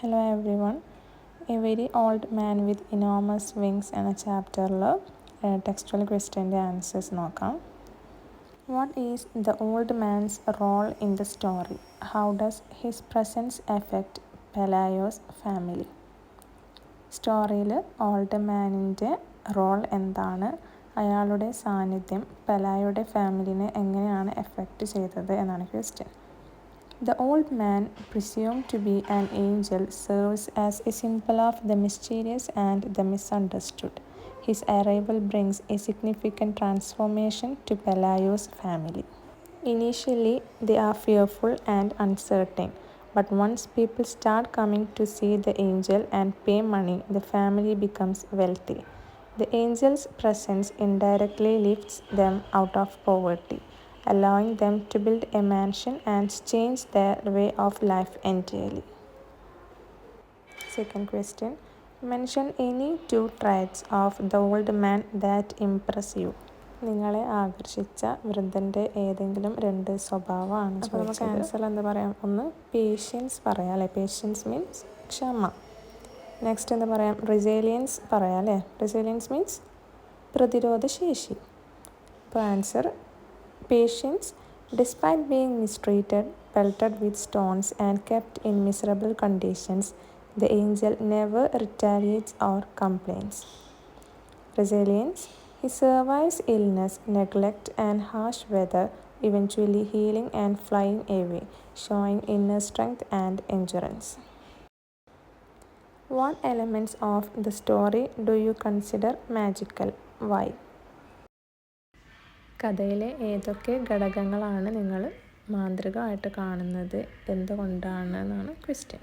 Hello everyone. A very old man with enormous wings എന്ന ചാപ്റ്ററിൽ textual ക്വസ്റ്റ്യൻ്റെ answers നോക്കാം. What is the old man's role in the story? How does his presence affect Pelayo's family? സ്റ്റോറിയിൽ old മാനിൻ്റെ role എന്താണ്, അയാളുടെ സാന്നിധ്യം പെലായുടെ ഫാമിലിനെ എങ്ങനെയാണ് എഫക്റ്റ് ചെയ്തത് എന്നാണ് question. The old man, presumed to be an angel, serves as a symbol of the mysterious and the misunderstood. His arrival brings a significant transformation to Pelayo's family. Initially, they are fearful and uncertain, but once people start coming to see the angel and pay money, the family becomes wealthy. The angel's presence indirectly lifts them out of poverty, allowing them to build a mansion and change their way of life entirely. Second question. Mention any two traits of the old man that impress you. നിങ്ങളെ ആകർഷിച്ച വൃദ്ധൻ്റെ ഏതെങ്കിലും രണ്ട് സ്വഭാവമാണ്. അപ്പോൾ നമുക്ക് answer എന്താ പറയാം? ഒന്ന് പേഷ്യൻസ് പറയാം അല്ലേ. പേഷ്യൻസ് മീൻസ് ക്ഷമ. നെക്സ്റ്റ് എന്താ പറയാം? റിസേലിയൻസ് പറയാം അല്ലേ. റിസേലിയൻസ് മീൻസ് പ്രതിരോധശേഷി. അപ്പോൾ answer patience. Despite being mistreated, pelted with stones and kept in miserable conditions, the angel never retaliates or complains. Resilience. He survives illness, neglect and harsh weather, eventually healing and flying away, showing inner strength and endurance. What elements of the story do you consider magical? Why? കഥയിലെ ഏതൊക്കെ ഘടകങ്ങളാണ് നിങ്ങൾ മാന്ത്രികമായിട്ട് കാണുന്നത്, എന്തുകൊണ്ടാണ് എന്നാണ് question.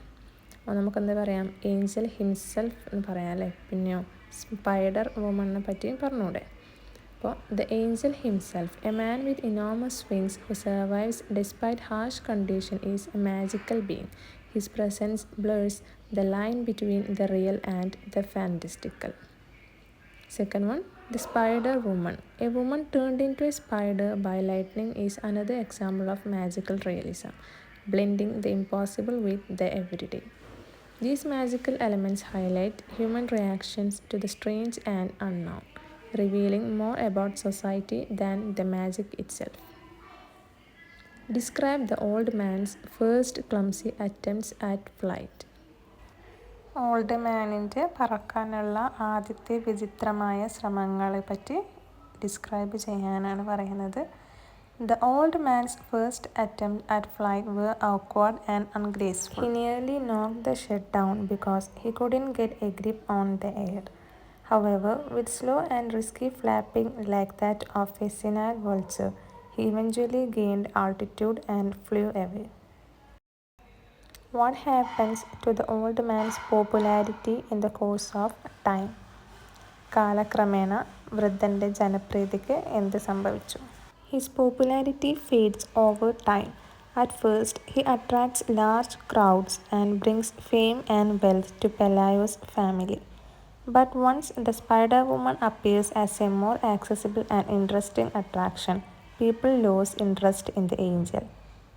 അപ്പോൾ നമുക്കെന്താ പറയാം? ഏഞ്ചൽ ഹിംസെൽഫ് എന്ന് പറയാം അല്ലേ. പിന്നെയോ സ്പൈഡർ വുമണിനെ പറ്റിയും പറഞ്ഞൂടെ. അപ്പോൾ the angel himself, a man with enormous wings who survives despite harsh condition is a magical being. His presence blurs the line between the real and the fantastical. Second one, the spider woman. A woman turned into a spider by lightning is another example of magical realism, blending the impossible with the everyday. These magical elements highlight human reactions to the strange and unknown, revealing more about society than the magic itself. Describe the old man's first clumsy attempts at flight. Old മാനിൻ്റെ പറക്കാനുള്ള ആദ്യത്തെ വിചിത്രമായ ശ്രമങ്ങളെ പറ്റി describe ചെയ്യാനാണ് പറയുന്നത്. The old man's first attempt at flight were awkward and ungraceful. He nearly knocked the shed down because he couldn't get a grip on the air. However, with slow and risky flapping like that of a senile vulture, he eventually gained altitude and flew away. What happens to the old man's popularity in the course of time? കാലക്രമേണ വൃദ്ധൻ്റെ ജനപ്രീതിക്ക് എന്ത് സംഭവിച്ചു? His popularity fades over time. At first, he attracts large crowds and brings fame and wealth to Pelayo's family. But once the Spider Woman appears as a more accessible and interesting attraction, people lose interest in the angel.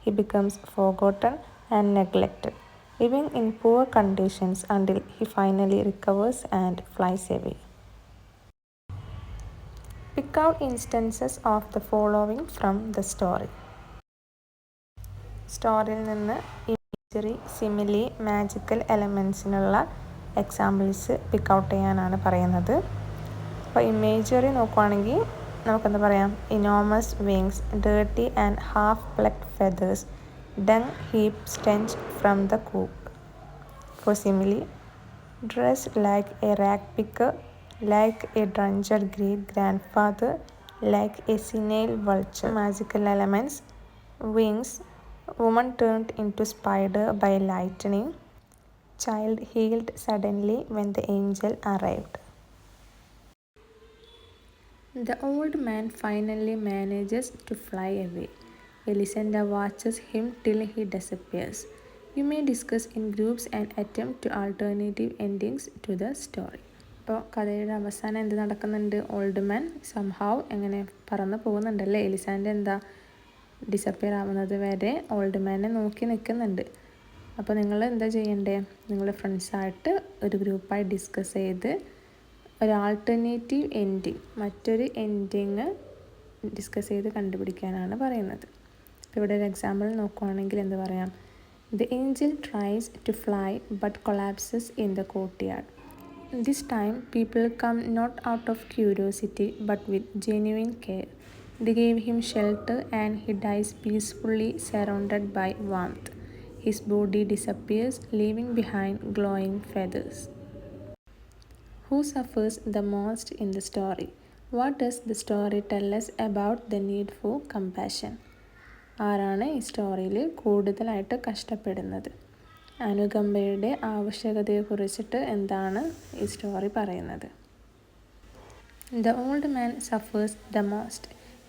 He becomes forgotten and neglected, living in poor conditions until he finally recovers and flies away. Pick out instances of the following from the story. സ്റ്റോറിയിൽ നിന്ന് imagery, simile, magical എലമെൻസിനുള്ള examples pick out ചെയ്യാനാണ് പറയുന്നത്. അപ്പോൾ imagery നോക്കുവാണെങ്കിൽ നമുക്കെന്താ പറയാം? Enormous wings, dirty and half plucked feathers, dung heap stench from the coop. For simile, dress like a rag picker, like a drungered great grandfather, like a senile vulture. Magical elements: wings, woman turned into spider by lightning, child healed suddenly when the angel arrived. The old man finally manages to fly away. Elisenda watches him till he disappears. You may discuss in groups and attempt to alternative endings to the story. അപ്പോൾ കഥയുടെ അവസാനം എന്ത് നടക്കുന്നുണ്ട്? Old man somehow എങ്ങനെ പറന്ന് പോകുന്നുണ്ടല്ലേ. എലിസാൻ്റെ എന്താ disappear ആവുന്നത് വരെ ഓൾഡ് മാനെ നോക്കി നിൽക്കുന്നുണ്ട്. അപ്പോൾ നിങ്ങൾ എന്താ ചെയ്യണ്ടേ, നിങ്ങൾ ഫ്രണ്ട്സായിട്ട് ഒരു ഗ്രൂപ്പായി ഡിസ്കസ് ചെയ്ത് ഒരു ആൾട്ടർനേറ്റീവ് എൻഡിങ്, മറ്റൊരു എൻഡിങ് ഡിസ്കസ് ചെയ്ത് കണ്ടുപിടിക്കാനാണ് പറയുന്നത്. ഇപ്പോൾ ഇവിടെ ഒരു എക്സാമ്പിൾ നോക്കുകയാണെങ്കിൽ എന്ത് പറയാം, the angel tries to fly but collapses in the courtyard. This time people come not out of curiosity but with genuine care. They gave him shelter and he dies peacefully surrounded by warmth. His body disappears, leaving behind glowing feathers. Who suffers the most in the story? What does the story tell us about the need for compassion? ആരാണ് ഈ സ്റ്റോറിയിൽ കൂടുതലായിട്ട് കഷ്ടപ്പെടുന്നത്? അനുകമ്പയുടെ ആവശ്യകതയെക്കുറിച്ചിട്ട് എന്താണ് ഈ story പറയുന്നത്? The old man suffers the most.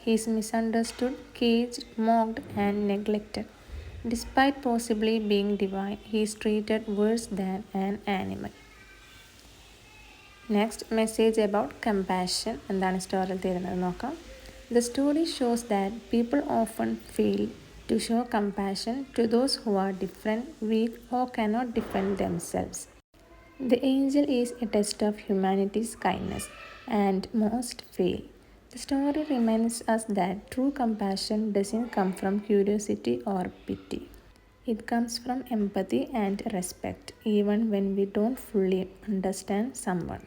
He is misunderstood, caged, mocked, and neglected. Despite possibly being divine, he is treated worse than an animal. Next, message about compassion. എന്താണ് സ്റ്റോറിയിൽ തരുന്നത് നോക്കാം. The story shows that people often fail to show compassion to those who are different, weak, or cannot defend themselves. The angel is a test of humanity's kindness, and most fail. The story reminds us that true compassion doesn't come from curiosity or pity. It comes from empathy and respect, even when we don't fully understand someone.